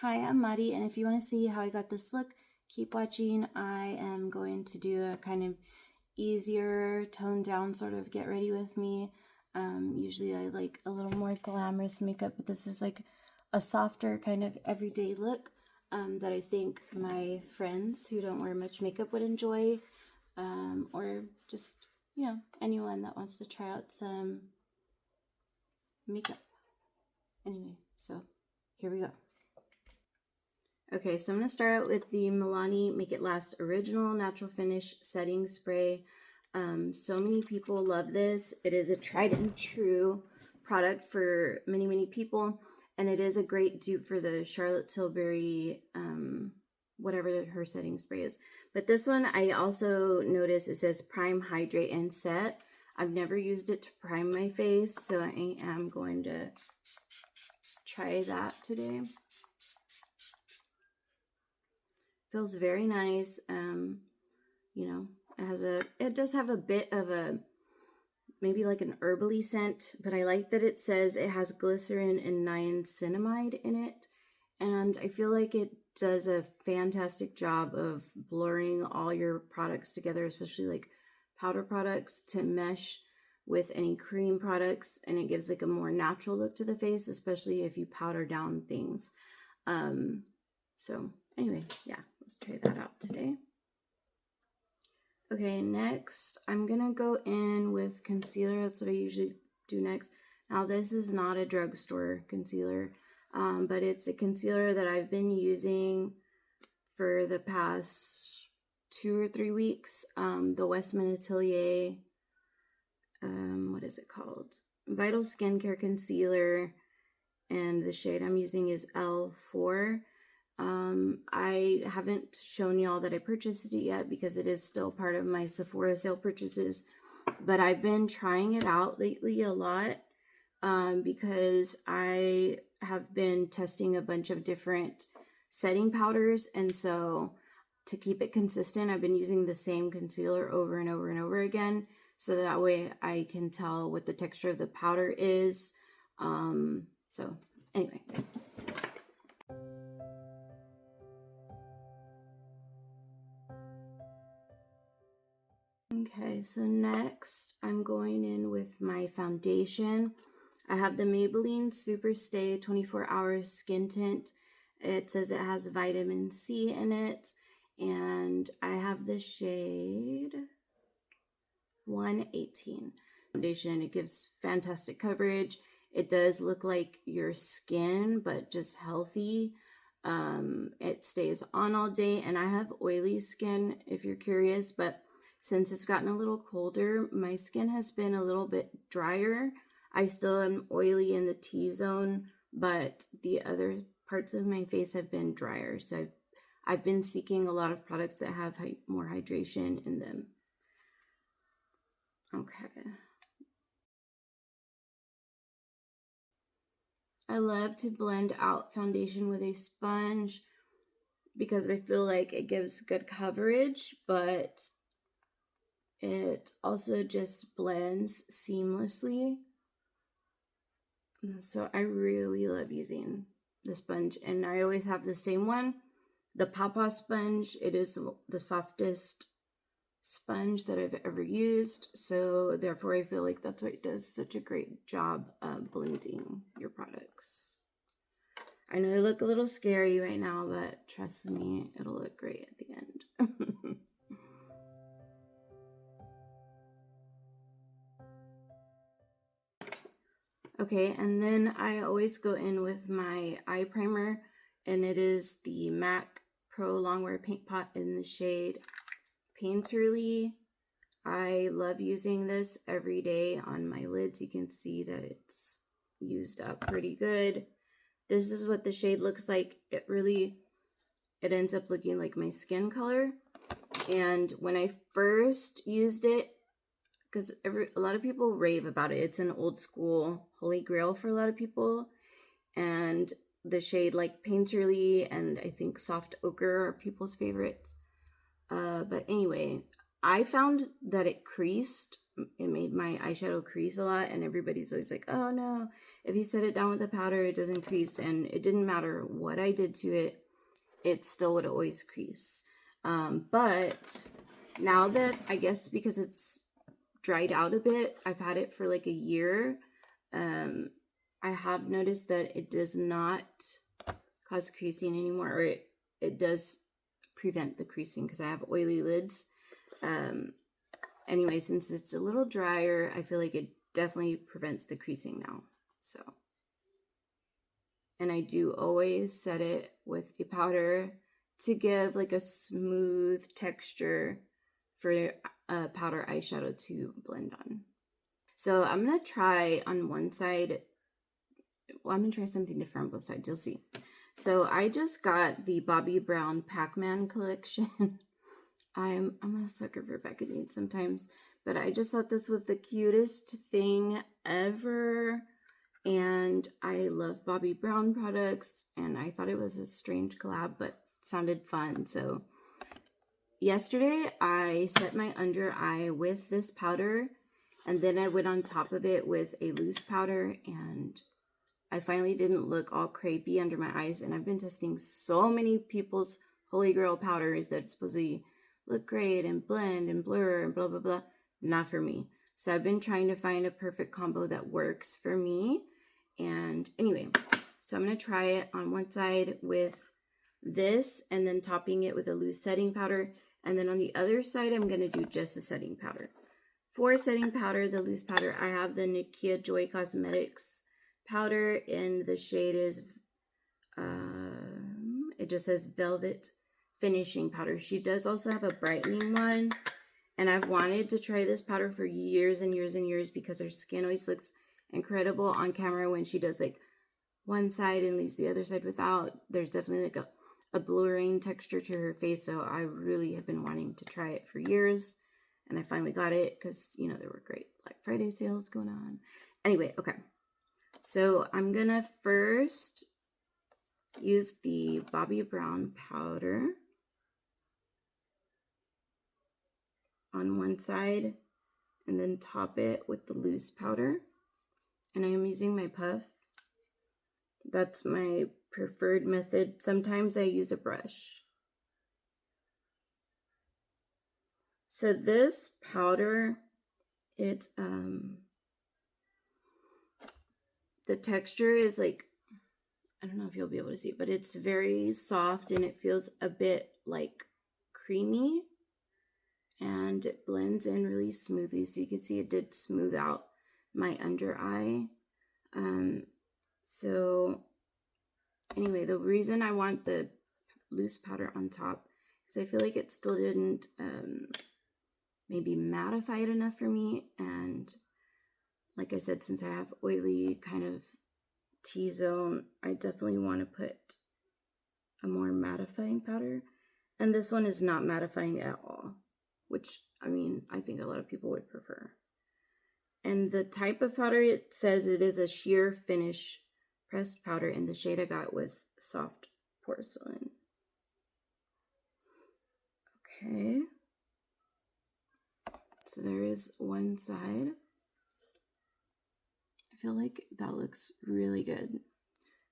Hi, I'm Maddie, and if you want to see how I got this look, keep watching. I am going to do a kind of easier, toned down sort of get ready with me. Usually I like a little more glamorous makeup, but this is like a softer kind of everyday look that I think my friends who don't wear much makeup would enjoy, or just, you know, anyone that wants to try out some makeup. Anyway, so here we go. Okay, so I'm going to start out with the Milani Make It Last Original Natural Finish Setting Spray. So many people love this. It is a tried and true product for many, many people. And it is a great dupe for the Charlotte Tilbury, whatever her setting spray is. But this one, I also noticed it says Prime, Hydrate, and Set. I've never used it to prime my face, so I am going to try that today. Feels very nice. You know, it does have a bit of a, maybe like an herbally scent, but I like that it says it has glycerin and niacinamide in it. And I feel like it does a fantastic job of blurring all your products together, especially like powder products, to mesh with any cream products. And it gives like a more natural look to the face, especially if you powder down things. So anyway, yeah, let's try that out today. Okay, next I'm gonna go in with concealer. That's what I usually do next. Now this is not a drugstore concealer, but it's a concealer that I've been using for the past 2 or 3 weeks. The Westman Atilier, what is it called? Vital Skincare Concealer, and the shade I'm using is L4. I haven't shown y'all that I purchased it yet because it is still part of my Sephora sale purchases, but I've been trying it out lately a lot because I have been testing a bunch of different setting powders, and so to keep it consistent, I've been using the same concealer over and over and over again, so that way I can tell what the texture of the powder is. So anyway. Okay, so next I'm going in with my foundation. I have the Maybelline Super Stay 24 Hour Skin Tint. It says it has vitamin C in it, and I have the shade 118. Foundation, it gives fantastic coverage. It does look like your skin, but just healthy. It stays on all day, and I have oily skin if you're curious, but since it's gotten a little colder, my skin has been a little bit drier. I still am oily in the T-zone, but the other parts of my face have been drier. So I've been seeking a lot of products that have more hydration in them. Okay. I love to blend out foundation with a sponge because I feel like it gives good coverage, but it also just blends seamlessly. So I really love using the sponge, and I always have the same one, the Papa sponge. It is the softest sponge that I've ever used, so therefore I feel like that's why it does such a great job of blending your products. I know I look a little scary right now, but trust me, it'll look great at the end. Okay, and then I always go in with my eye primer, and it is the MAC Pro Longwear Paint Pot in the shade Painterly. I love using this every day on my lids. You can see that it's used up pretty good. This is what the shade looks like. It ends up looking like my skin color. And when I first used it, because a lot of people rave about it. It's an old school holy grail for a lot of people. And the shade like Painterly and I think Soft Ochre are people's favorites. But anyway, I found that it creased it made my eyeshadow crease a lot, and everybody's always like, oh no, if you set it down with the powder, it doesn't crease. And it didn't matter what I did to it, it still would always crease. But now that, I guess because it's dried out a bit, I've had it for like a year, I have noticed that it does not cause creasing anymore, or it does prevent the creasing because I have oily lids. Anyway, since it's a little drier, I feel like it definitely prevents the creasing now. So, and I do always set it with a powder to give like a smooth texture for a powder eyeshadow to blend on. So I'm going to try on one side. Well, I'm going to try something different on both sides. You'll see. So I just got the Bobbi Brown Pac-Man collection. I'm a sucker for packaging sometimes, but I just thought this was the cutest thing ever. And I love Bobbi Brown products, and I thought it was a strange collab, but sounded fun. So yesterday I set my under eye with this powder, and then I went on top of it with a loose powder, and I finally didn't look all crepey under my eyes. And I've been testing so many people's holy grail powders that supposedly look great and blend and blur and blah blah blah. Not for me. So I've been trying to find a perfect combo that works for me. And anyway, so I'm going to try it on one side with this, and then topping it with a loose setting powder. And then on the other side, I'm going to do just a setting powder. For setting powder, the loose powder, I have the Nikkia Joy Cosmetics powder, and the shade is, it just says Velvet Finishing Powder. She does also have a brightening one, and I've wanted to try this powder for years and years and years because her skin always looks incredible on camera when she does like one side and leaves the other side without. There's definitely like a blurring texture to her face, so I really have been wanting to try it for years, and I finally got it because, you know, there were great Black Friday sales going on. Anyway, okay, so I'm gonna first use the Bobbi Brown powder on one side and then top it with the loose powder. And I am using my puff. That's my preferred method. Sometimes I use a brush. So this powder, it's the texture is like, I don't know if you'll be able to see, but it's very soft and it feels a bit like creamy, and it blends in really smoothly. So you can see it did smooth out my under eye. So anyway, the reason I want the loose powder on top is I feel like it still didn't maybe mattify it enough for me. And like I said, since I have oily kind of T-zone, I definitely want to put a more mattifying powder. And this one is not mattifying at all, which, I mean, I think a lot of people would prefer. And the type of powder, it says it is a sheer finish pressed powder, and the shade I got was soft porcelain. Okay. So there is one side. I feel like that looks really good.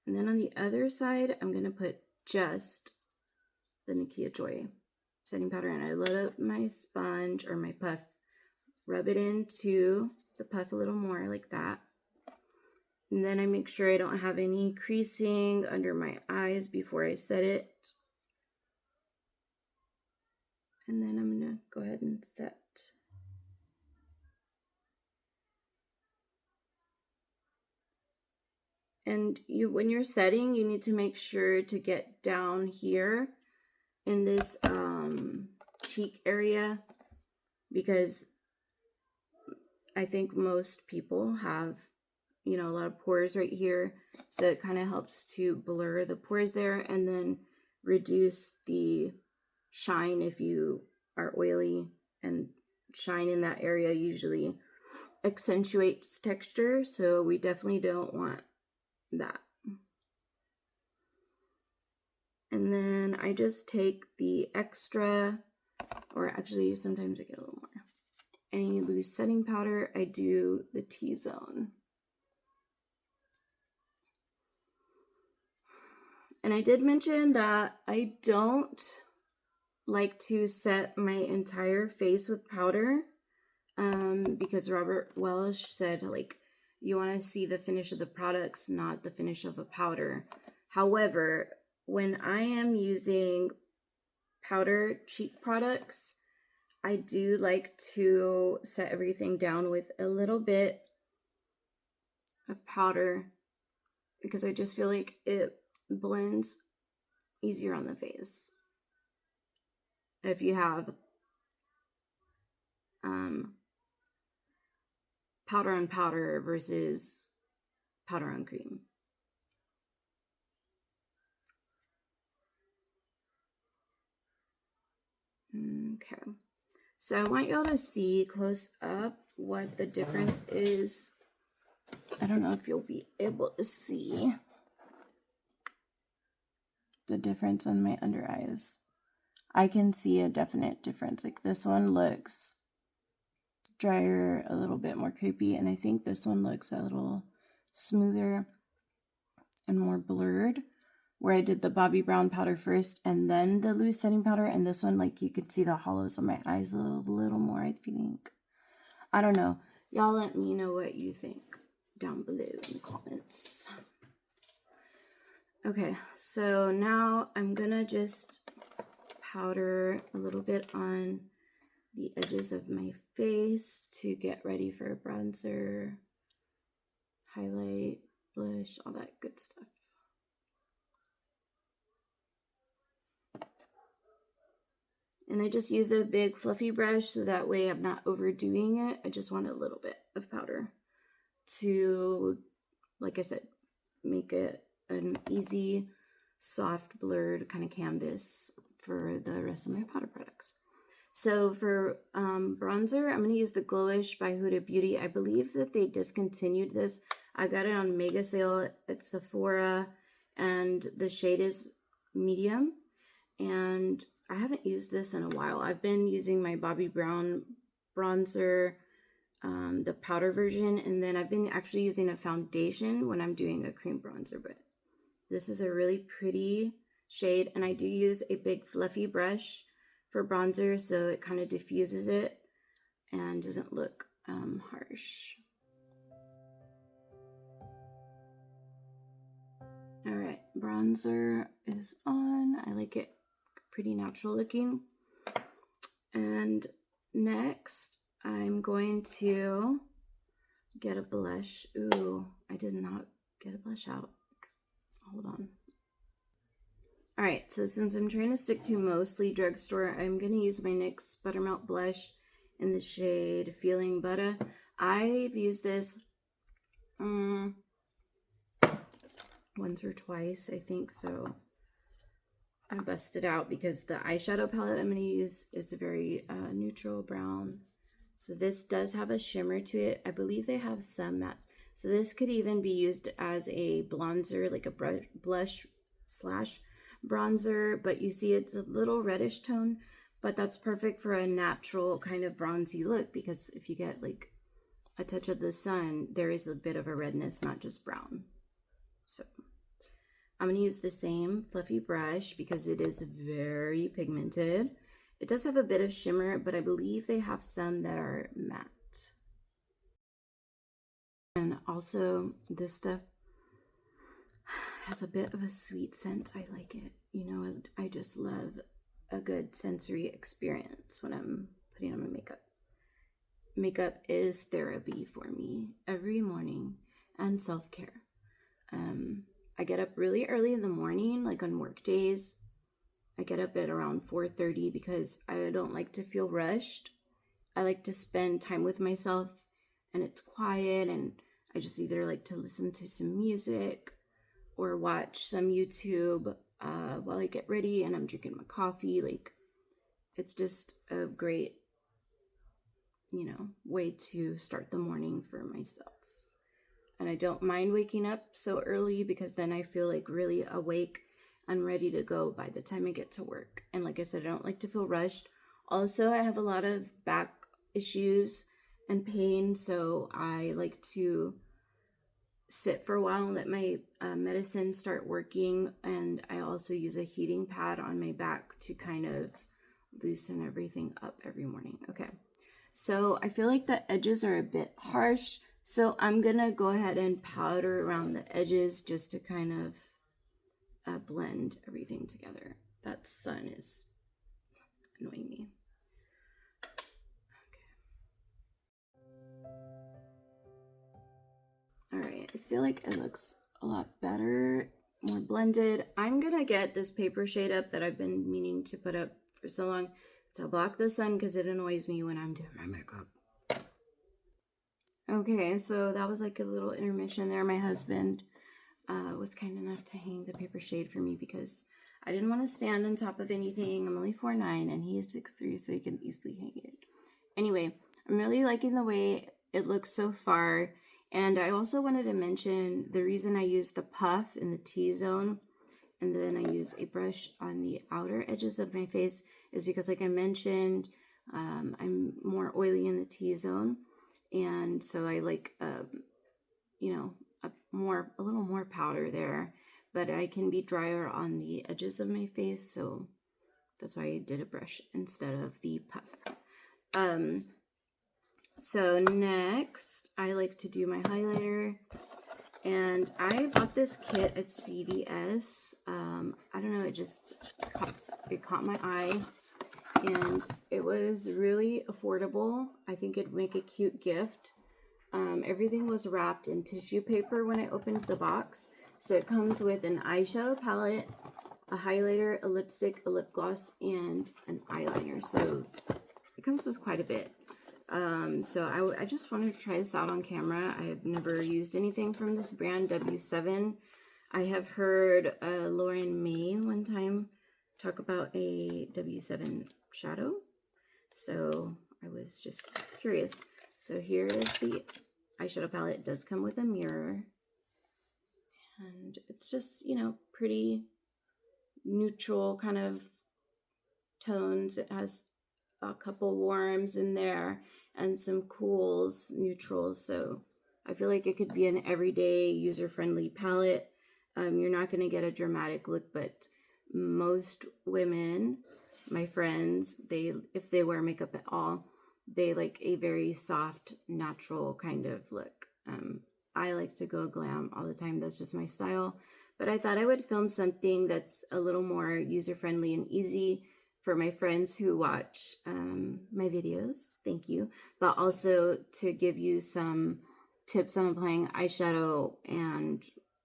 And then on the other side, I'm going to put just the Nikkia Joy setting powder, and I load up my sponge or my puff, rub it into the puff a little more like that. And then I make sure I don't have any creasing under my eyes before I set it. And then I'm going to go ahead and set. And when you're setting, you need to make sure to get down here in this cheek area, because I think most people have, you know, a lot of pores right here. So it kind of helps to blur the pores there and then reduce the shine if you are oily, and shine in that area usually accentuates texture. So we definitely don't want that. And then I just take the extra, or actually sometimes I get a little more. any loose setting powder, I do the T-zone. And I did mention that I don't like to set my entire face with powder because Robert Welsh said, like, you want to see the finish of the products, not the finish of a powder. However, when I am using powder cheek products, I do like to set everything down with a little bit of powder because I just feel like it blends easier on the face. If you have powder on powder versus powder on cream. Okay, so I want y'all to see close up what the difference is. I don't know if you'll be able to see the difference on my under eyes. I can see a definite difference. Like this one looks drier, a little bit more creepy, and I think this one looks a little smoother and more blurred, where I did the Bobbi brown powder first and then the loose setting powder, and this one, like, you could see the hollows of my eyes a little more, I think. I don't know. Y'all let me know what you think down below in the comments. Okay, so now I'm gonna just powder a little bit on the edges of my face to get ready for a bronzer, highlight, blush, all that good stuff. And I just use a big fluffy brush so that way I'm not overdoing it. I just want a little bit of powder to, like I said, make it an easy, soft, blurred kind of canvas for the rest of my powder products. So for bronzer, I'm going to use the Glowish by Huda Beauty. I believe that they discontinued this. I got it on mega sale at Sephora, and the shade is medium. And I haven't used this in a while. I've been using my Bobbi Brown bronzer, the powder version, and then I've been actually using a foundation when I'm doing a cream bronzer. But this is a really pretty shade, and I do use a big fluffy brush for bronzer, so it kind of diffuses it and doesn't look harsh. All right, bronzer is on. I like it pretty natural looking. And next, I'm going to get a blush. Ooh, I did not get a blush out. Hold on. All right, so since I'm trying to stick to mostly drugstore, I'm going to use my NYX Buttermelt Blush in the shade Feeling Butter. I've used this once or twice, I think, so I bust it out because the eyeshadow palette I'm going to use is a very neutral brown. So this does have a shimmer to it. I believe they have some mattes. So this could even be used as a bronzer, like a blush slash bronzer, but you see it's a little reddish tone, but that's perfect for a natural kind of bronzy look, because if you get like a touch of the sun, there is a bit of a redness, not just brown. So I'm going to use the same fluffy brush because it is very pigmented. It does have a bit of shimmer, but I believe they have some that are matte. And also this stuff has a bit of a sweet scent. I like it. You know, I just love a good sensory experience when I'm putting on my makeup. Makeup is therapy for me every morning, and self-care. I get up really early in the morning, like on work days. I get up at around 4:30 because I don't like to feel rushed. I like to spend time with myself, and it's quiet, and I just either like to listen to some music or watch some YouTube while I get ready and I'm drinking my coffee. Like, it's just a great, you know, way to start the morning for myself. And I don't mind waking up so early because then I feel like really awake and ready to go by the time I get to work. And like I said, I don't like to feel rushed. Also, I have a lot of back issues and pain, so I like to sit for a while and let my medicine start working. And I also use a heating pad on my back to kind of loosen everything up every morning. Okay, so I feel like the edges are a bit harsh, so I'm gonna go ahead and powder around the edges just to kind of blend everything together. That sun is annoying me. All right, I feel like it looks a lot better, more blended. I'm gonna get this paper shade up that I've been meaning to put up for so long to block the sun because it annoys me when I'm doing my makeup. Okay, so that was like a little intermission there. My husband was kind enough to hang the paper shade for me because I didn't want to stand on top of anything. I'm only 4'9" and he is 6'3", so he can easily hang it. Anyway, I'm really liking the way it looks so far. And I also wanted to mention the reason I use the puff in the T-zone and then I use a brush on the outer edges of my face is because, like I mentioned, I'm more oily in the T-zone. And so I like, you know, a little more powder there, but I can be drier on the edges of my face. So that's why I did a brush instead of the puff. So next, I like to do my highlighter, and I bought this kit at CVS. I don't know, it caught my eye, and it was really affordable. I think it'd make a cute gift. Everything was wrapped in tissue paper when I opened the box. So it comes with an eyeshadow palette, a highlighter, a lipstick, a lip gloss, and an eyeliner. So it comes with quite a bit. So I just wanted to try this out on camera. I have never used anything from this brand, W7. I have heard Lauren May one time talk about a W7 shadow. So I was just curious. So here is the eyeshadow palette. It does come with a mirror. And it's just, you know, pretty neutral kind of tones. It has a couple warms in there and some cools, neutrals. So I feel like it could be an everyday user-friendly palette. You're not going to get a dramatic look, but most women, my friends, if they wear makeup at all, they like a very soft, natural kind of look. I like to go glam all the time. That's just my style. But I thought I would film something that's a little more user-friendly and easy for my friends who watch my videos. Thank you. But also to give you some tips on applying eyeshadow and,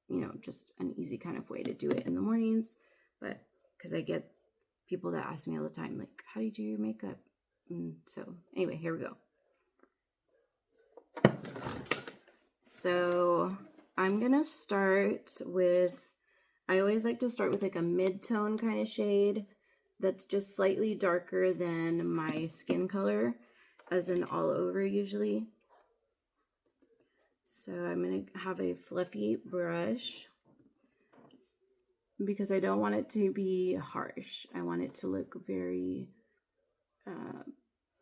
you know, just an easy kind of way to do it in the mornings. But because I get people that ask me all the time, like, how do you do your makeup? So anyway, here we go. So I'm going to start with, I always like to start with like a mid-tone kind of shade that's just slightly darker than my skin color, as in all over usually. So I'm going to have a fluffy brush because I don't want it to be harsh. I want it to look very,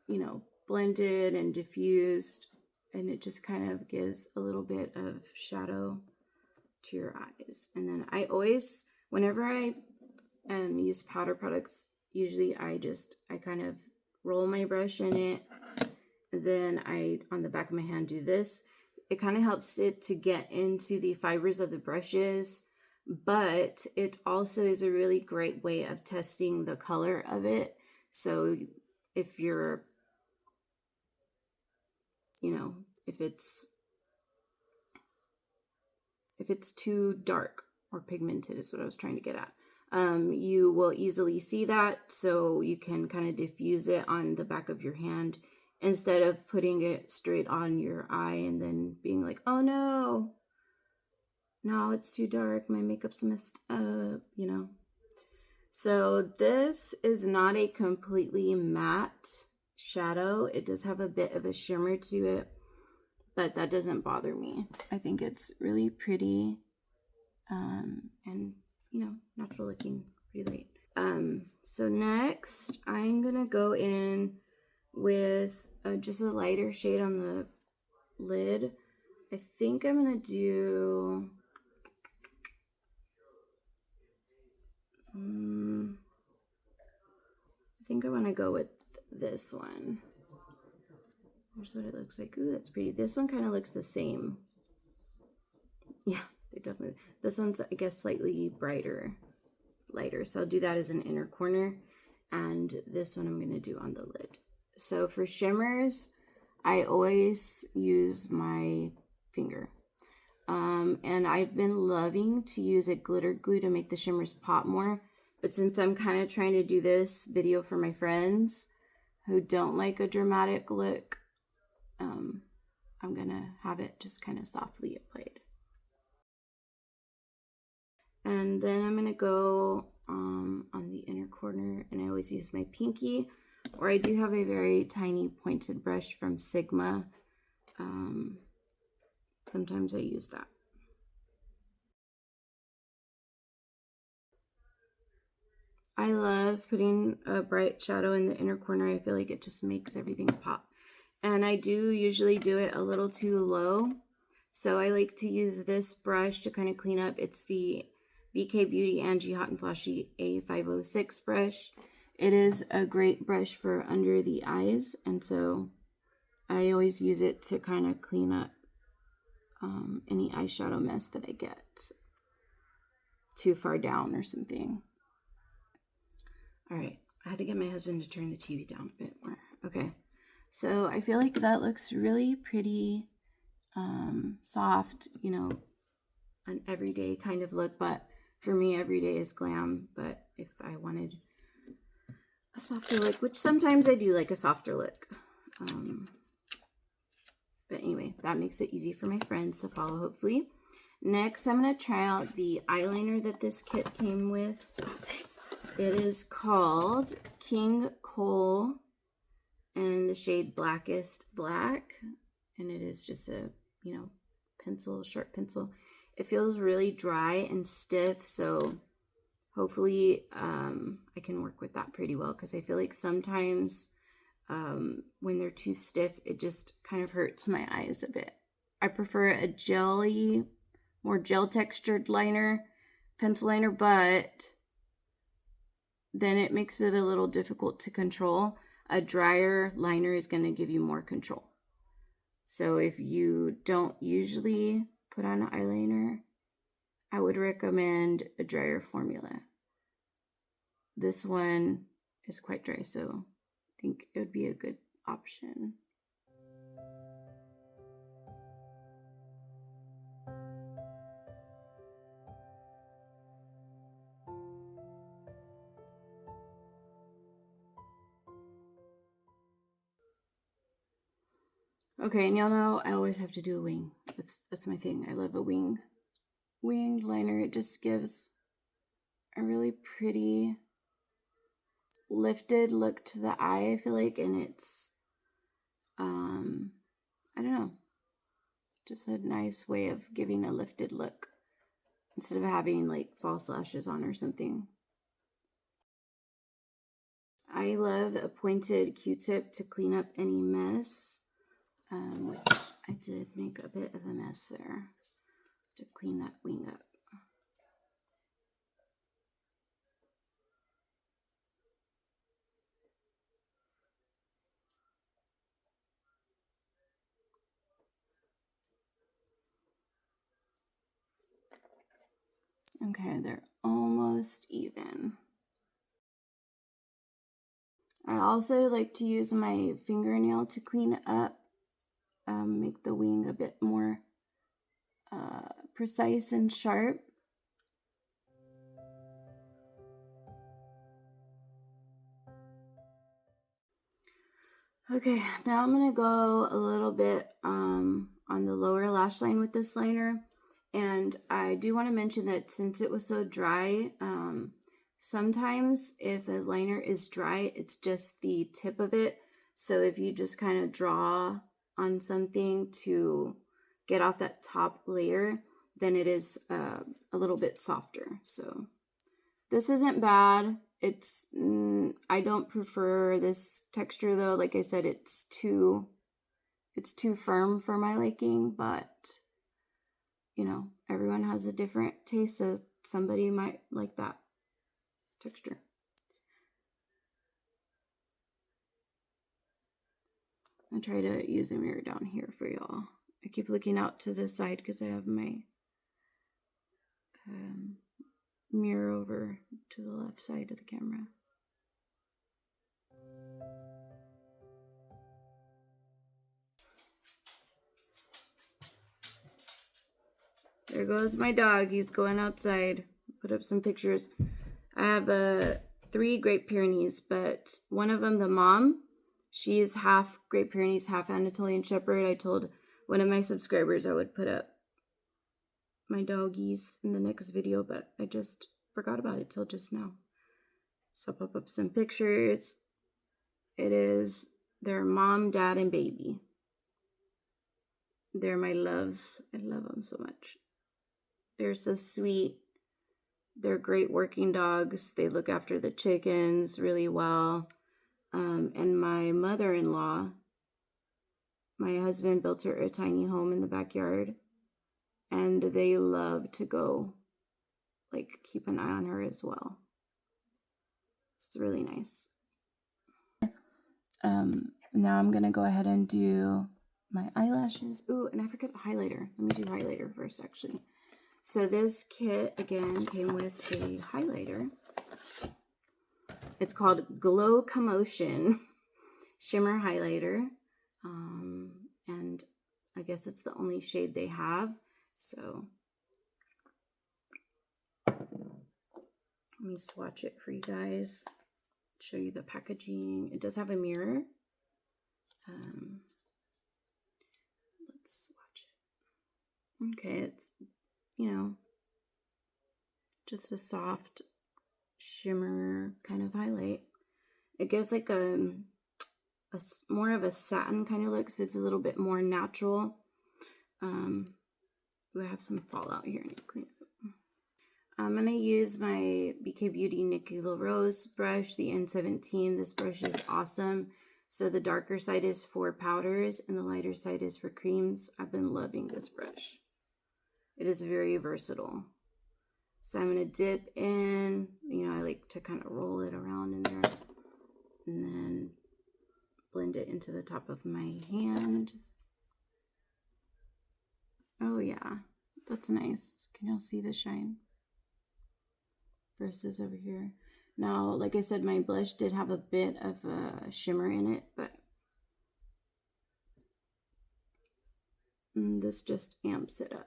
you know, blended and diffused, and it just kind of gives a little bit of shadow to your eyes. And then I always, whenever I use powder products, usually I kind of roll my brush in it, then I, on the back of my hand, do this. It kind of helps it to get into the fibers of the brushes, but it also is a really great way of testing the color of it. So if you're, you know, if it's too dark or pigmented is what I was trying to get at. You will easily see that, so you can kind of diffuse it on the back of your hand instead of putting it straight on your eye and then being like, oh no, it's too dark, my makeup's messed up, you know. So this is not a completely matte shadow. It does have a bit of a shimmer to it, but that doesn't bother me. I think it's really pretty and, you know, natural looking, pretty light. So next I'm gonna go in with just a lighter shade on the lid. I think I'm going to do... I think I want to go with this one. Here's what it looks like. Ooh, that's pretty. This one kind of looks the same. Yeah, they definitely. This one's, I guess, slightly lighter. So I'll do that as an inner corner. And this one I'm going to do on the lid. So for shimmers, I always use my finger. And I've been loving to use a glitter glue to make the shimmers pop more. But since I'm kind of trying to do this video for my friends who don't like a dramatic look, I'm going to have it just kind of softly applied. And then I'm going to go on the inner corner, and I always use my pinky, or I do have a very tiny pointed brush from Sigma. Sometimes I use that. I love putting a bright shadow in the inner corner. I feel like it just makes everything pop. And I do usually do it a little too low. So I like to use this brush to kind of clean up. It's the BK Beauty Angie Hot and Flashy A506 brush. It is a great brush for under the eyes. And so I always use it to kind of clean up any eyeshadow mess that I get too far down or something. All right, I had to get my husband to turn the TV down a bit more. Okay, so I feel like that looks really pretty soft, you know, an everyday kind of look, but for me, everyday is glam. But if I wanted a softer look, which sometimes I do like a softer look. But anyway, that makes it easy for my friends to follow, hopefully. Next, I'm going to try out the eyeliner that this kit came with. It is called King Cole and the shade Blackest Black. And it is just a, you know, pencil, sharp pencil. It feels really dry and stiff, so hopefully I can work with that pretty well, because I feel like sometimes when they're too stiff, it just kind of hurts my eyes a bit. I prefer a jelly, more gel textured liner, pencil liner, but then it makes it a little difficult to control. A drier liner is going to give you more control. So if you don't usually put on an eyeliner, I would recommend a drier formula. This one is quite dry, so I think it would be a good option. Okay, and y'all know I always have to do a wing. That's my thing. I love a winged liner. It just gives a really pretty lifted look to the eye, I feel like, and it's I don't know, just a nice way of giving a lifted look instead of having like false lashes on or something. I love a pointed Q-tip to clean up any mess, which I did make a bit of a mess there to clean that wing up. Okay, they're almost even. I also like to use my fingernail to clean up, make the wing a bit more precise and sharp. Okay, now I'm going to go a little bit on the lower lash line with this liner. And I do want to mention that since it was so dry, sometimes if a liner is dry, it's just the tip of it. So if you just kind of draw on something to get off that top layer, then it is a little bit softer. So this isn't bad. It's And I don't prefer this texture though. Like I said, it's too firm for my liking, but you know, everyone has a different taste, so somebody might like that texture. I try to use a mirror down here for y'all. I keep looking out to the side because I have my mirror over to the left side of the camera. There goes my dog. He's going outside. Put up some pictures. I have 3 Great Pyrenees, but one of them, the mom, she's half Great Pyrenees, half Anatolian Shepherd. I told one of my subscribers I would put up my doggies in the next video, but I just forgot about it till just now. So I'll pop up some pictures. It is their mom, dad, and baby. They're my loves. I love them so much. They're so sweet. They're great working dogs. They look after the chickens really well. And my mother-in-law, my husband built her a tiny home in the backyard. And they love to go, like, keep an eye on her as well. It's really nice. Now I'm going to go ahead and do my eyelashes. Ooh, and I forgot the highlighter. Let me do highlighter first, actually. So this kit, again, came with a highlighter. It's called Glow Commotion Shimmer Highlighter. And I guess it's the only shade they have. So let me swatch it for you guys. Show you the packaging. It does have a mirror. Let's swatch it. Okay, it's, you know, just a soft shimmer kind of highlight. It gives like a more of a satin kind of look, so it's a little bit more natural. We have some fallout here. I need to clean it up. I'm going to use my BK Beauty Nikkia Rose brush, the N17. This brush is awesome. So the darker side is for powders and the lighter side is for creams. I've been loving this brush. It is very versatile. So I'm going to dip in, you know, I like to kind of roll it around in there and then blend it into the top of my hand. Oh yeah, that's nice. Can y'all see the shine? Versus over here. Now, like I said, my blush did have a bit of a shimmer in it, but this just amps it up.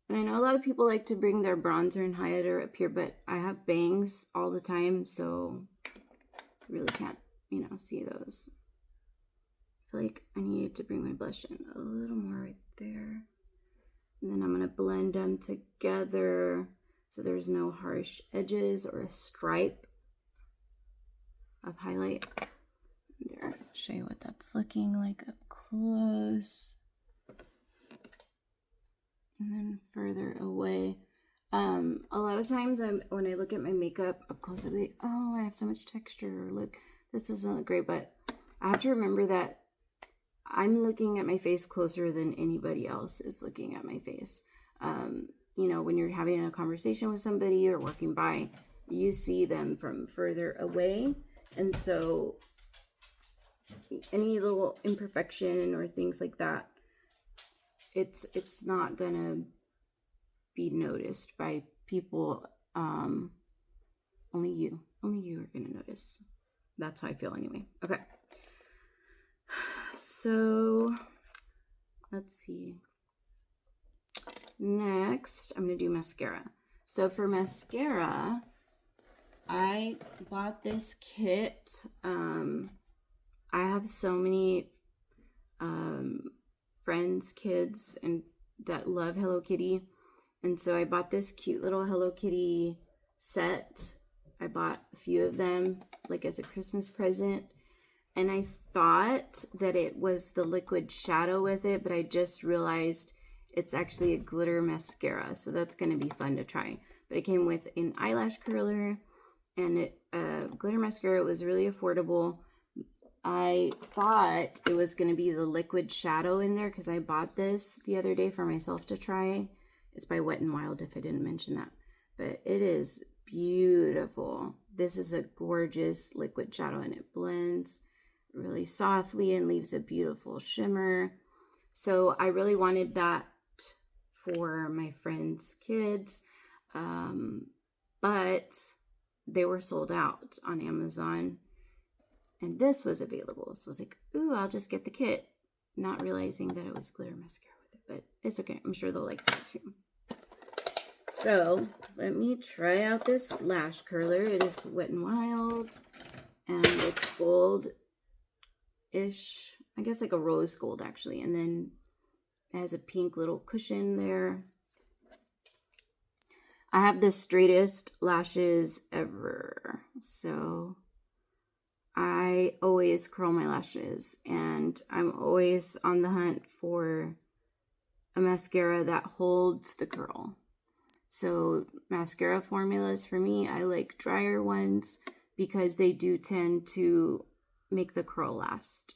And I know a lot of people like to bring their bronzer and highlighter up here, but I have bangs all the time, so I really can't, you know, see those. I feel like I need to bring my blush in a little more right there. And then I'm going to blend them together so there's no harsh edges or a stripe of highlight. There, I'll show you what that's looking like up close. And then further away. A lot of times when I look at my makeup up close, I'm like, oh, I have so much texture. Look, this doesn't look great. But I have to remember that I'm looking at my face closer than anybody else is looking at my face. You know, when you're having a conversation with somebody or walking by, you see them from further away. And so any little imperfection or things like that, it's not gonna be noticed by people. Only you are gonna notice. That's how I feel anyway. Okay, so let's see. Next, I'm gonna do mascara. So for mascara, I bought this kit. I have so many friends, kids, and that love Hello Kitty, and so I bought this cute little Hello Kitty set. I bought a few of them like as a Christmas present. And I thought that it was the liquid shadow with it, but I just realized it's actually a glitter mascara. So that's going to be fun to try. But it came with an eyelash curler and glitter mascara. Was really affordable. I thought it was going to be the liquid shadow in there because I bought this the other day for myself to try. It's by Wet n Wild, if I didn't mention that. But it is beautiful. This is a gorgeous liquid shadow, and it blends really softly and leaves a beautiful shimmer. So I really wanted that for my friends' kids, but they were sold out on Amazon, and this was available. So I was like, ooh, I'll just get the kit, not realizing that it was glitter mascara with it, but it's okay. I'm sure they'll like that too. So let me try out this lash curler. It is Wet n Wild, and it's gold-ish, I guess like a rose gold actually, and then it has a pink little cushion there. I have the straightest lashes ever, so I always curl my lashes, and I'm always on the hunt for a mascara that holds the curl. So mascara formulas for me, I like drier ones because they do tend to make the curl last.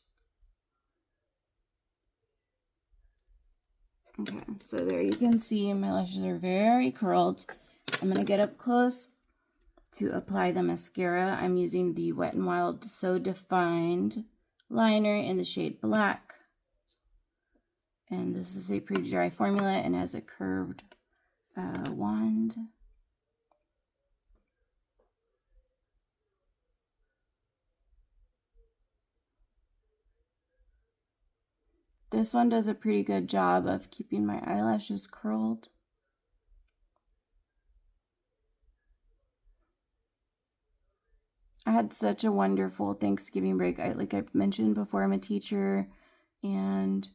Okay, so there you can see my lashes are very curled. I'm going to get up close to apply the mascara. I'm using the Wet n Wild So Defined liner in the shade Black. And this is a pretty dry formula and has a curved wand. This one does a pretty good job of keeping my eyelashes curled. I had such a wonderful Thanksgiving break. Like I mentioned before, I'm a teacher, and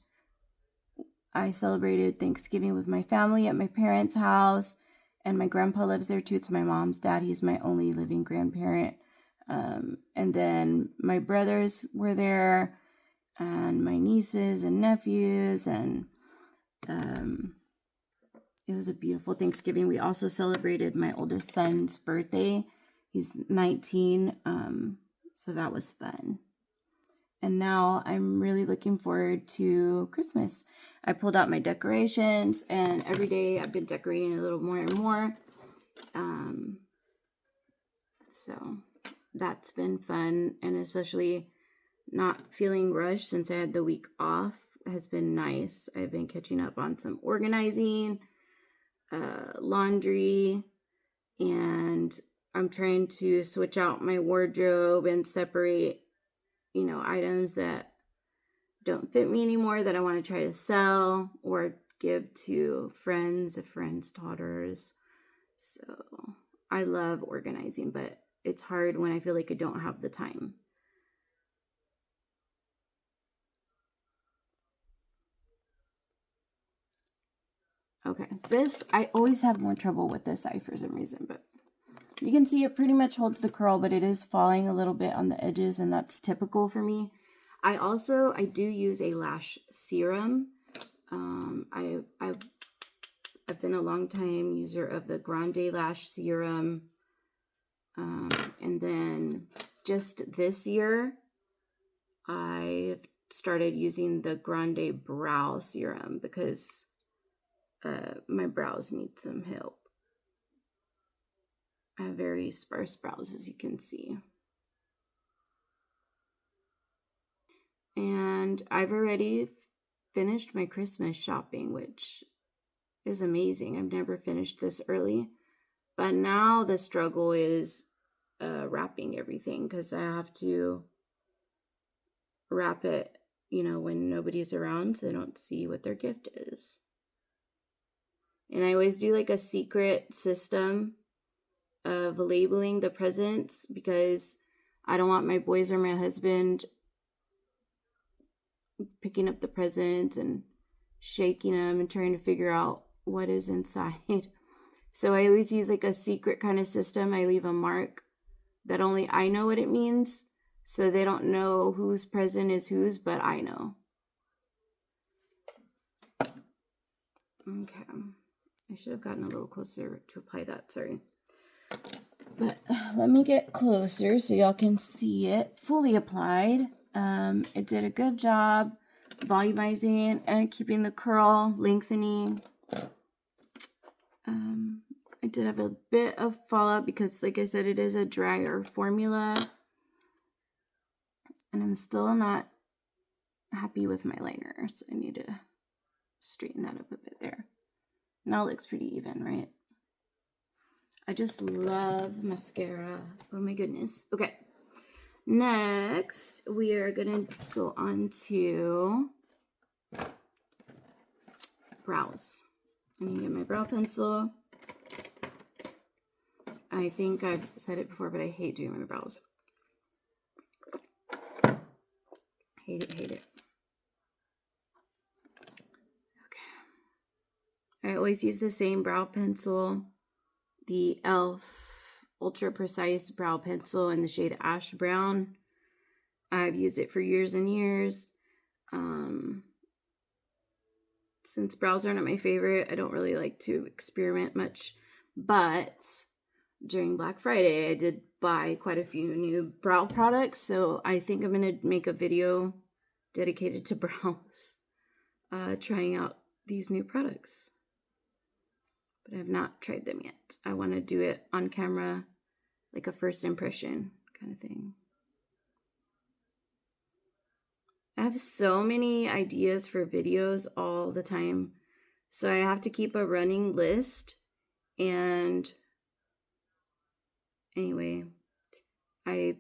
I celebrated Thanksgiving with my family at my parents' house, and my grandpa lives there too. It's my mom's dad. He's my only living grandparent. And then my brothers were there, and my nieces and nephews, and it was a beautiful Thanksgiving. We also celebrated my oldest son's birthday. He's 19, so that was fun. And now I'm really looking forward to Christmas. I pulled out my decorations, and every day I've been decorating a little more and more. So that's been fun, and especially not feeling rushed since I had the week off has been nice. I've been catching up on some organizing, laundry, and I'm trying to switch out my wardrobe and separate, items that don't fit me anymore that I want to try to sell or give to friends, daughters. So I love organizing, but it's hard when I feel like I don't have the time. Okay, this, I always have more trouble with this eye for some reason, but you can see it pretty much holds the curl, but it is falling a little bit on the edges, and that's typical for me. I do use a lash serum. I've been a long time user of the Grande Lash Serum. And then just this year, I've started using the Grande Brow Serum because my brows need some help. I have very sparse brows, as you can see. And I've already finished my Christmas shopping, which is amazing. I've never finished this early. But now the struggle is wrapping everything, because I have to wrap it, when nobody's around, so they don't see what their gift is. And I always do like a secret system of labeling the presents, because I don't want my boys or my husband picking up the presents and shaking them and trying to figure out what is inside. So I always use like a secret kind of system. I leave a mark that only I know what it means, So they don't know whose present is whose, but I know. Okay. I should have gotten a little closer to apply that, sorry. But let me get closer so y'all can see it fully applied. It did a good job volumizing and keeping the curl, lengthening. I did have a bit of fallout because, like I said, it is a drier formula. And I'm still not happy with my liner, so I need to straighten that up a bit there. Now it looks pretty even, right? I just love mascara. Oh my goodness. Okay. Next, we are going to go on to brows. I'm going to get my brow pencil. I think I've said it before, but I hate doing my brows. Hate it, hate it. Okay. I always use the same brow pencil, the e.l.f. Ultra Precise Brow Pencil in the shade Ash Brown. I've used it for years and years. Since brows aren't my favorite, I don't really like to experiment much. But during Black Friday, I did buy quite a few new brow products. So I think I'm going to make a video dedicated to brows, trying out these new products. But I have not tried them yet. I want to do it on camera, like a first impression kind of thing. I have so many ideas for videos all the time, so I have to keep a running list. And anyway, I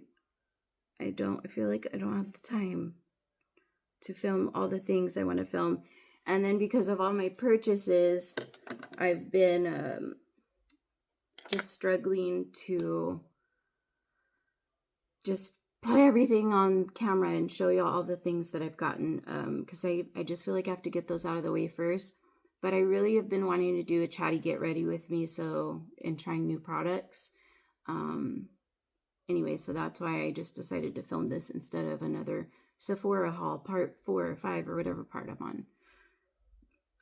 feel like I don't have the time to film all the things I want to film. And then because of all my purchases, I've been just struggling to just put everything on camera and show you all the things that I've gotten, because I just feel like I have to get those out of the way first. But I really have been wanting to do a Chatty get ready with me, and trying new products. Anyway, so that's why I just decided to film this instead of another Sephora haul, part 4 or 5 or whatever part I'm on.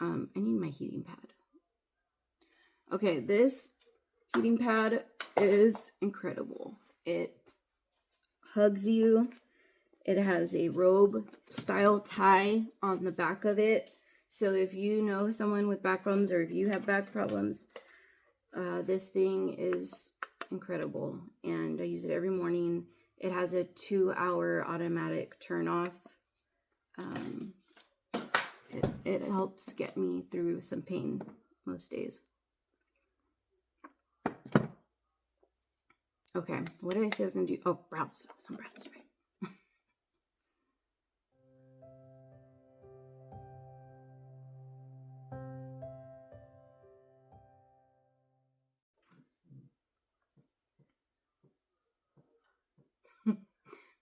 I need my heating pad. Okay, this heating pad is incredible. It hugs you. It has a robe style tie on the back of it. So if you know someone with back problems, or if you have back problems, this thing is incredible. And I use it every morning. It has a 2-hour automatic turn off. It helps get me through some pain most days. Okay, what did I say I was going to do? Oh, brows. Some brows, right?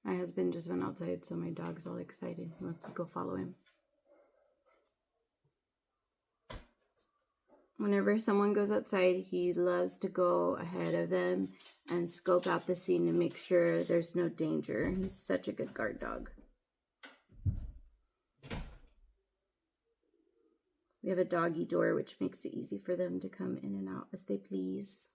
My husband just went outside, so my dog's all excited. He wants to go follow him. Whenever someone goes outside, he loves to go ahead of them and scope out the scene to make sure there's no danger. He's such a good guard dog. We have a doggy door, which makes it easy for them to come in and out as they please.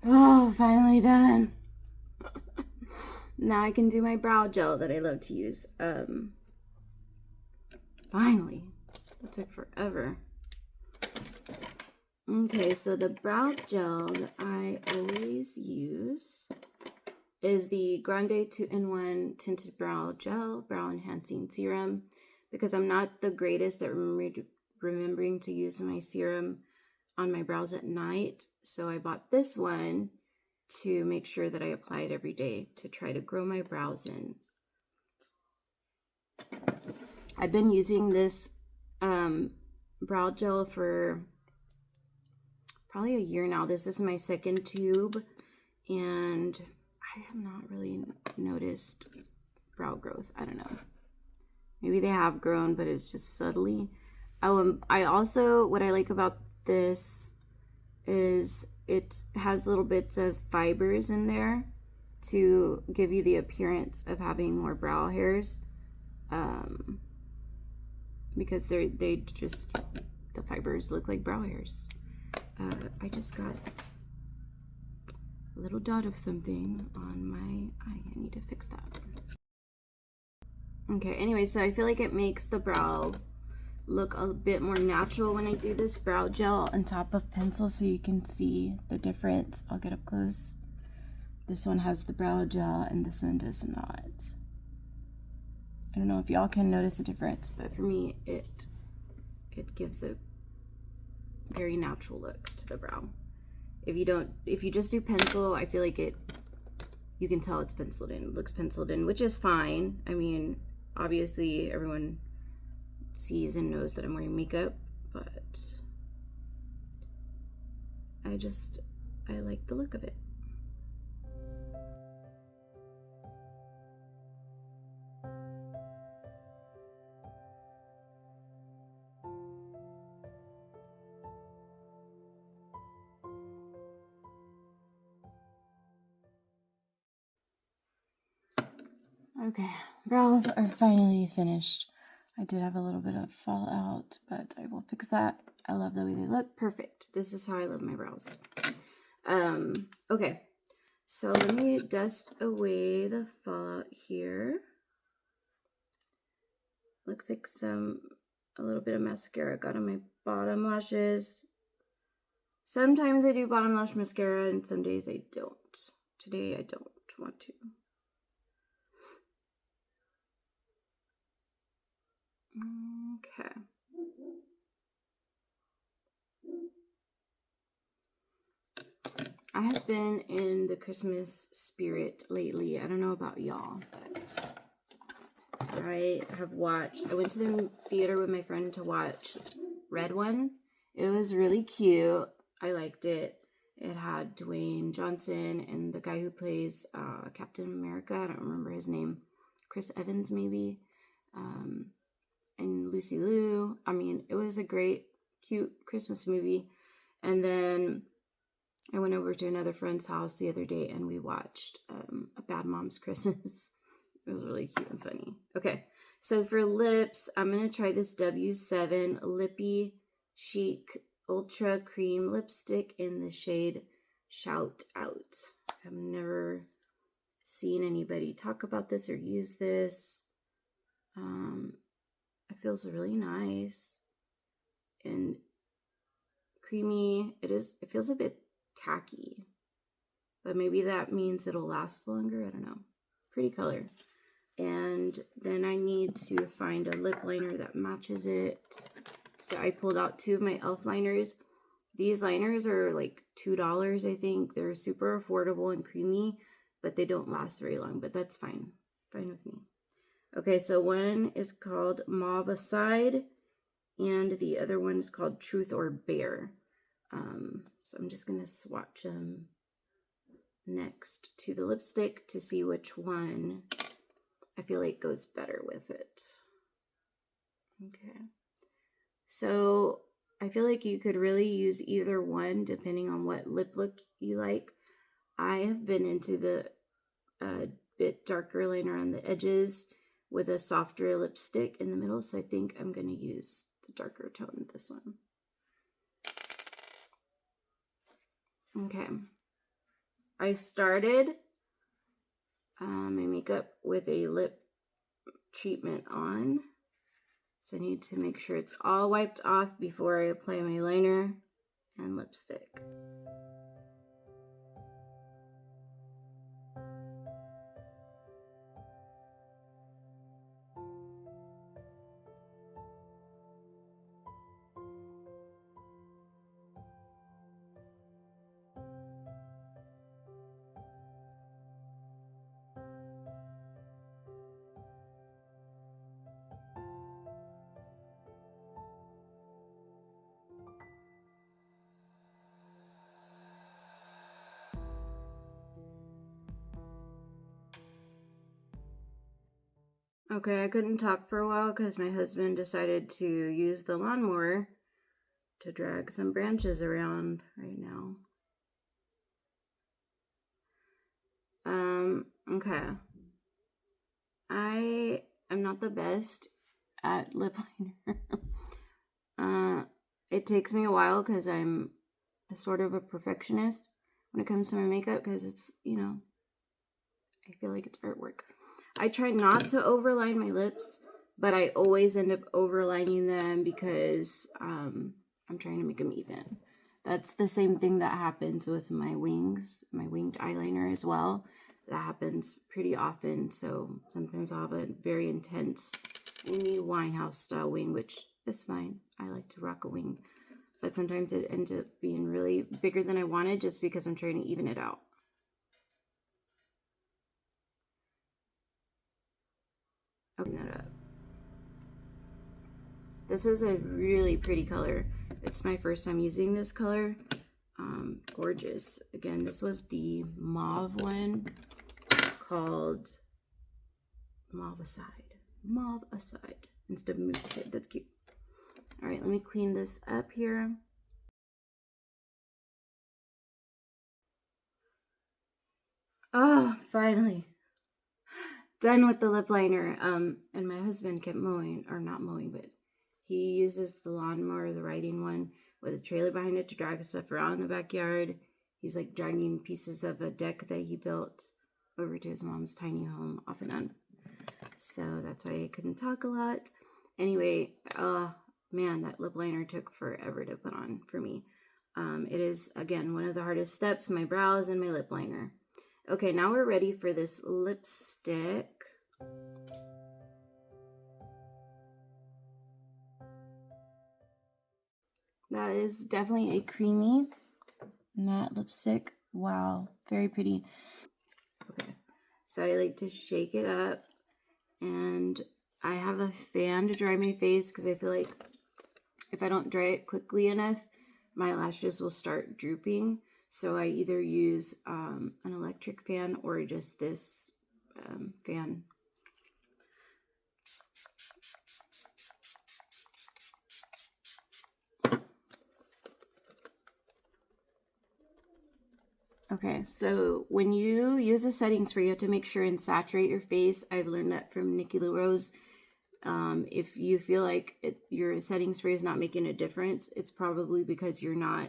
Oh, finally done. Now I can do my brow gel that I love to use. Finally. It took forever. Okay, so the brow gel that I always use is the Grande 2-in-1 Tinted Brow Gel Brow Enhancing Serum because I'm not the greatest at remembering to use my serum on my brows at night. So I bought this one to make sure that I apply it every day to try to grow my brows in. I've been using this brow gel for probably a year now. This is my second tube, and I have not really noticed brow growth. I don't know. Maybe they have grown, but it's just subtly. I also, what I like about this is it has little bits of fibers in there to give you the appearance of having more brow hairs, because the fibers look like brow hairs. I just got a little dot of something on my eye. I need to fix that. Okay, anyway, so I feel like it makes the brow look a bit more natural when I do this brow gel on top of pencil, so you can see the difference. I'll get up close. This one has the brow gel and this one does not. I don't know if y'all can notice a difference, but for me, it gives a very natural look to the brow. If you just do pencil, I feel like you can tell it's penciled in. It looks penciled in, which is fine. I mean, obviously everyone sees and knows that I'm wearing makeup, but I like the look of it. Okay, brows are finally finished. I did have a little bit of fallout, but I will fix that. I love the way they look. Perfect. This is how I love my brows. Okay, so let me dust away the fallout here. Looks like a little bit of mascara got on my bottom lashes. Sometimes I do bottom lash mascara and some days I don't. Today I don't want to. Okay. I have been in the Christmas spirit lately. I don't know about y'all, but I went to the theater with my friend to watch Red One. It was really cute. I liked it. It had Dwayne Johnson and the guy who plays Captain America. I don't remember his name. Chris Evans, maybe. And Lucy Liu. I mean, it was a great, cute Christmas movie. And then I went over to another friend's house the other day and we watched A Bad Mom's Christmas. It was really cute and funny. Okay, so for lips, I'm going to try this W7 Lippy Chic Ultra Cream Lipstick in the shade Shout Out. I've never seen anybody talk about this or use this. It feels really nice and creamy. It feels a bit tacky, but maybe that means it'll last longer. I don't know. Pretty color. And then I need to find a lip liner that matches it. So I pulled out 2 of my e.l.f. liners. These liners are like $2, I think. They're super affordable and creamy, but they don't last very long, but that's fine. Fine with me. Okay, so one is called Mauve Aside, and the other one is called Truth or Bear. So I'm just going to swatch them next to the lipstick to see which one I feel like goes better with it. Okay. So I feel like you could really use either one depending on what lip look you like. I have been into the bit darker liner on the edges with a softer lipstick in the middle, so I think I'm going to use the darker tone with this one. Okay. I started my makeup with a lip treatment on, so I need to make sure it's all wiped off before I apply my liner and lipstick. Okay, I couldn't talk for a while because my husband decided to use the lawnmower to drag some branches around right now. Okay. I am not the best at lip liner. It takes me a while because I'm sort of a perfectionist when it comes to my makeup because it's, I feel like it's artwork. I try not to overline my lips, but I always end up overlining them because I'm trying to make them even. That's the same thing that happens with my wings, my winged eyeliner as well. That happens pretty often, so sometimes I'll have a very intense Amy Winehouse style wing, which is fine. I like to rock a wing, but sometimes it ends up being really bigger than I wanted just because I'm trying to even it out. Open that up. This is a really pretty color. It's my first time using this color. Gorgeous. Again, this was the mauve one called Mauve Aside. Mauve Aside instead of Move Aside. That's cute. All right, let me clean this up here. Oh, finally. Done with the lip liner. And my husband kept mowing, or not mowing, but he uses the lawnmower, the riding one, with a trailer behind it to drag stuff around in the backyard. He's like dragging pieces of a deck that he built over to his mom's tiny home off and on. So that's why I couldn't talk a lot. Anyway, man, that lip liner took forever to put on for me. It is, again, one of the hardest steps, my brows and my lip liner. Okay, now we're ready for this lipstick. That is definitely a creamy matte lipstick. Wow, very pretty. Okay, so I like to shake it up, and I have a fan to dry my face because I feel like if I don't dry it quickly enough, my lashes will start drooping. So I either use an electric fan or just this fan. Okay, so when you use a setting spray, you have to make sure and saturate your face. I've learned that from Nikkia Rose. If you feel like your setting spray is not making a difference, it's probably because you're not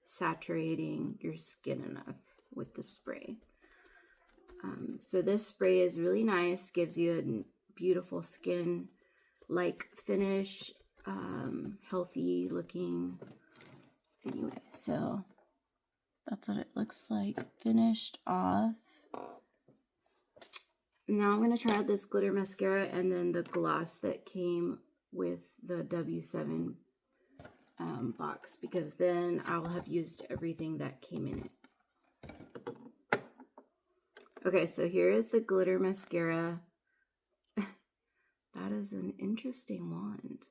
saturating your skin enough with the spray. So this spray is really nice, gives you a beautiful skin-like finish, healthy looking. Anyway, so that's what it looks like finished off. Now I'm going to try out this glitter mascara and then the gloss that came with the W7 box, because then I'll have used everything that came in it. Okay, so here is the glitter mascara. That is an interesting wand.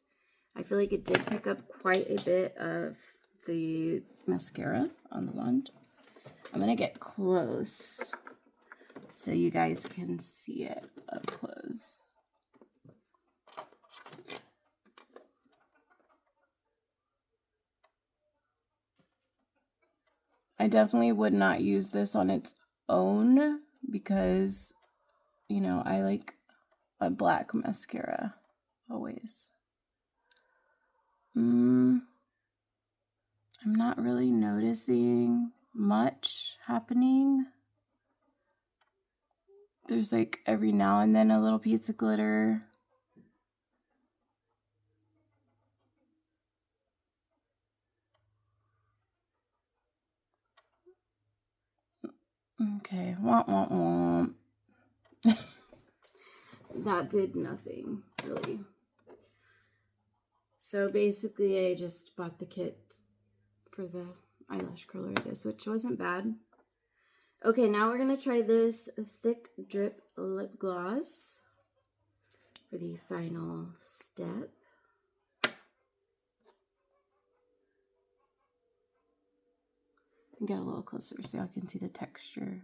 I feel like it did pick up quite a bit of the mascara on the wand. I'm going to get close so you guys can see it up close. I definitely would not use this on its own because, I like a black mascara always. I'm not really noticing much happening. There's like every now and then a little piece of glitter. Okay, womp womp womp. That did nothing, really. So basically, I just bought the kit for the eyelash curler, I guess, which wasn't bad. Okay, now we're going to try this Thick Drip Lip Gloss for the final step. Get a little closer so I can see the texture.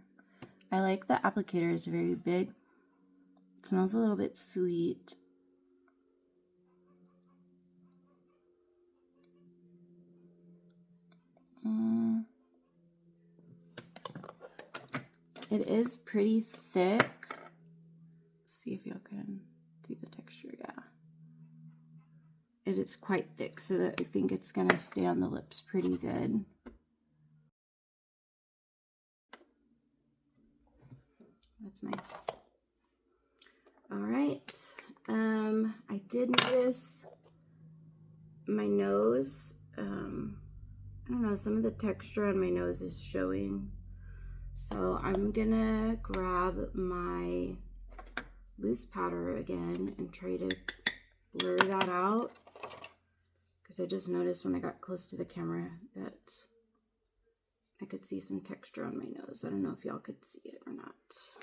I like the applicator is very big. It smells a little bit sweet. It is pretty thick. Let's see if y'all can see the texture. Yeah. It is quite thick, so that I think it's gonna stay on the lips pretty good. That's nice. All right. I did notice my nose. I don't know, some of the texture on my nose is showing. So I'm gonna grab my loose powder again and try to blur that out, because I just noticed when I got close to the camera that I could see some texture on my nose. I don't know if y'all could see it or not.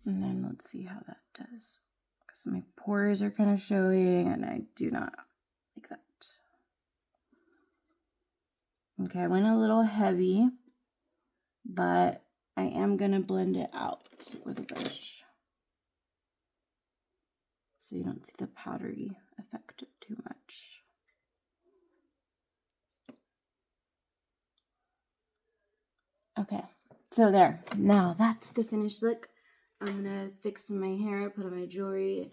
And then let's see how that does, because my pores are kind of showing and I do not like that. Okay, I went a little heavy, but I am gonna blend it out with a brush so you don't see the powdery effect too much. Okay, so there. Now that's the finished look. I'm gonna fix my hair, put on my jewelry,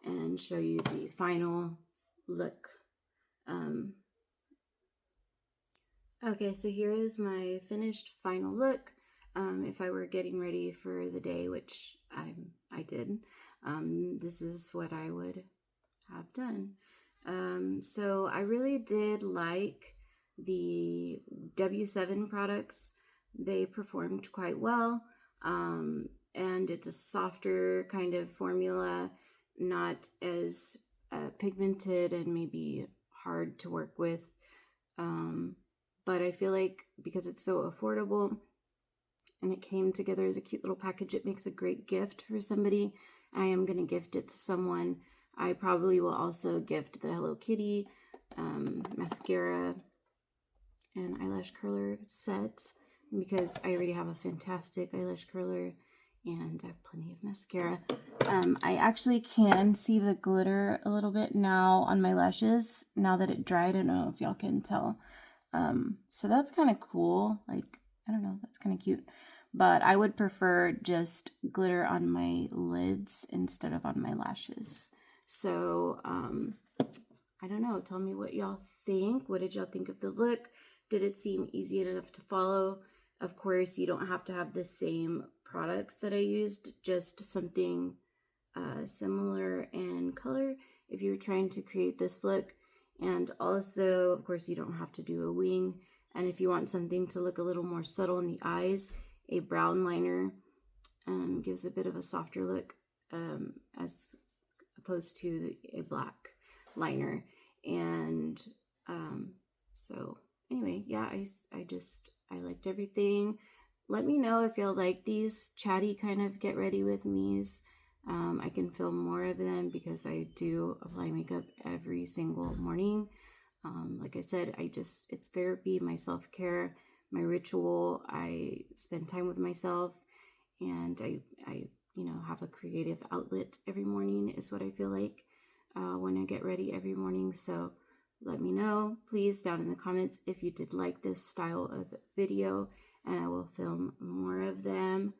and show you the final look. Okay, so here is my finished final look. If I were getting ready for the day, which I did, this is what I would have done. So I really did like the W7 products. They performed quite well, and it's a softer kind of formula, not as pigmented and maybe hard to work with. But I feel like because it's so affordable and it came together as a cute little package, it makes a great gift for somebody. I am going to gift it to someone. I probably will also gift the Hello Kitty mascara and eyelash curler set, because I already have a fantastic eyelash curler and I have plenty of mascara. I actually can see the glitter a little bit now on my lashes now that it dried. I don't know if y'all can tell. So that's kind of cool. Like, I don't know, that's kind of cute. But I would prefer just glitter on my lids instead of on my lashes. So, I don't know. Tell me what y'all think. What did y'all think of the look? Did it seem easy enough to follow? Of course, you don't have to have the same products that I used, just something similar in color if you're trying to create this look. And also, of course, you don't have to do a wing. And if you want something to look a little more subtle in the eyes, a brown liner gives a bit of a softer look as opposed to a black liner. And so anyway, yeah, I liked everything. Let me know if y'all like these chatty kind of get ready with me's. I can film more of them because I do apply makeup every single morning. Like I said, it's therapy, my self-care, my ritual. I spend time with myself, and I have a creative outlet every morning is what I feel like when I get ready every morning. So let me know, please, down in the comments if you did like this style of video, and I will film more of them.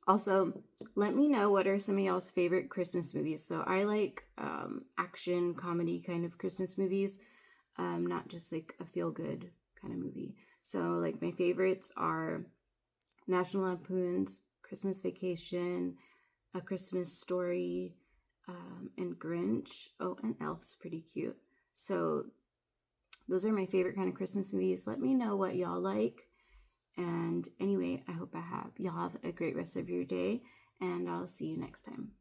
Also, let me know what are some of y'all's favorite Christmas movies. So I like action, comedy kind of Christmas movies, not just like a feel-good kind of movie. So like my favorites are National Lampoon's Christmas Vacation, A Christmas Story, and Grinch. Oh, and Elf's pretty cute. So those are my favorite kind of Christmas movies. Let me know what y'all like. And anyway, I hope y'all have a great rest of your day, and I'll see you next time.